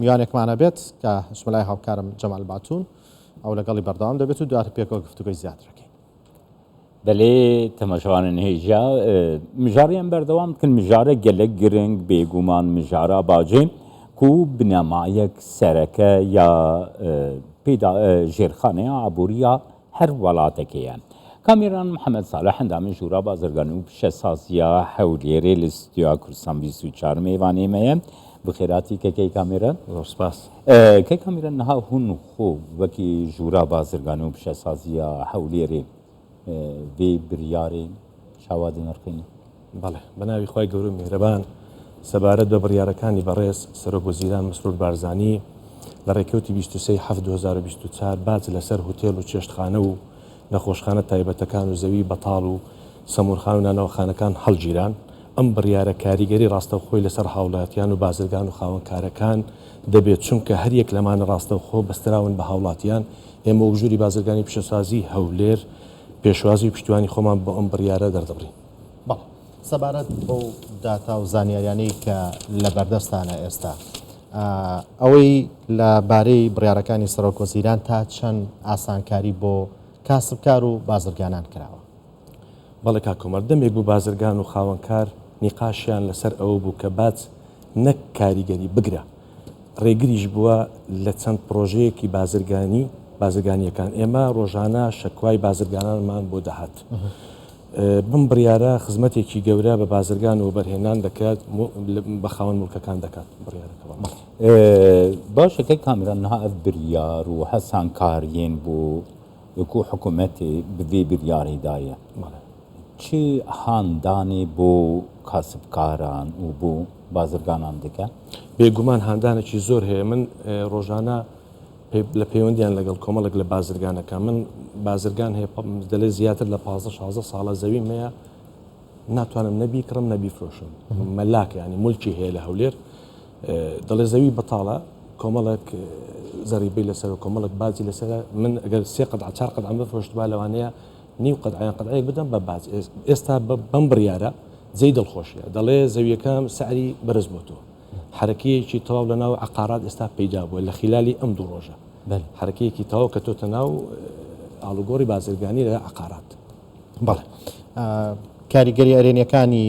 میوانێکمانە بێت کە شمەلای هاوکارم جەمال باتون ئەو لەگەڵی بەردەوام دەبێت و دواتر پێکەوە گفتوگۆی زیاترەکەین. بەلێ تەماشاوانن هێژا مژاریان بەردەوام بکەن مژارە gelek giring bêguman mijara bacê ku binameyek sereke ya jêrxaneya aboriya her welatekê ye. Kamîran Mihemed Salih endamên Jûra Bazirganî û Pişesaziya Hewlêrê li Stûdiyoya Kurdistan 24 mêvanê me ye. Bixêratî kekey Kamîran. Spas. Key Kamîran niha hûn xwe wekî Jûra Bazirganî û Pişesaziya Hewlêrê vê biryarê şawa dinirxînin. بەڵێ بەناوی خی گەورە میهرەبان سەبارەت بە بڕیارەکانی بەڕێز سەرۆکوەزیران مسرور بارزانانی لە ڕێکەوتی 23/7/2024 باج لەسەر هوتێل و چێشتخانە و نەخۆشخانە تایبەتەکان و زەوی بەتاڵ و سەمورخان و نانەوەخانەکان هەڵگیران ئەم بڕیارە کاریگەری ڕاستەوخۆی لەسەر هاوڵاتیان و بازرگان و خاوەنکارەکان دەبێت چونکە هەر یەک لەمانە ڕاستەوخۆ بەستراون بە هاوڵاتیان ئێمە وژووری بازرگانی پیشەسازی هەولێر پێشوازی و پشتیوانی خۆمان بۆ ئەم بڕیارە دەردەبڕین. بەڵ سەبارەت بۆ داتا و زانیاریانەی کە لە بەردەستانە ئێستا ئەوەی لەبارەی بڕیارەکانی سەرۆکوەزیران تا چەند ئاسانکاری بۆ کاسبکار و بازرگانان کراوە. بەڵێ کاکۆمەر دەمێک بوو بازرگان و خاوەنکار نیقاشیان لەسەر ئەوە بوو کە باج نەک کاریگەری بگرە ڕێگریش بووە لە چەند پرۆژەیەکی بازرگانیەکان ئێمە ڕۆژانە شەکوای بازرگانانمان بۆ دەهات. بم بڕیارە خزمەتێکی گەورە بە بازرگان و بەرهێنان دەکات بە خاوەن مولکەکان دەکات بڕیارەکە. باشەکەی کامران نها ئەف بریار و هەسانکاریên بوو وەکو حکوومەتێ بڤێ بریارێدایە چی هاندانێ بۆ کاسبکاران و بۆ بازرگانان دەکە؟ بێگومان هاندانێکی زۆر هەیە. من ڕۆژانە لە پەیوەندیان لەگەڵ کۆمەڵک لە بازرگانەکە من بازرگان هەیە دەڵێ زیاتر لە 15-16 ساڵە زەوی مەیە ناتوانم نەبیکڕم نەبیفرۆشم مەلاک ینی مولکی هەیە لە هەولێر دەڵێ زەوی بەتاڵە کۆمەڵک زەریبەی لەسەر و کۆمەڵک بازی لەسەر من ئەگەر 3 قەدع 4 قەدع بفرۆشتوا لەوانەیە نیو قەدعیان قەدعەیەک بدەم بە باز ئێستا بەم بڕیارە جێی دڵخۆشیە دەڵێ زەویەکەم سعری بەرز بۆتەوە حرەکەیەکی تەواو لە ناو عقارات ئێستا پەیدا بووە لە خلالی ئەم دوو ڕۆژە حرەکەیەکی تەواو کە تۆتە ناو ئاڵوگۆڕی بازرگانی لە عقارات. بەڵێ کاریگەری ئەرێنیەکانی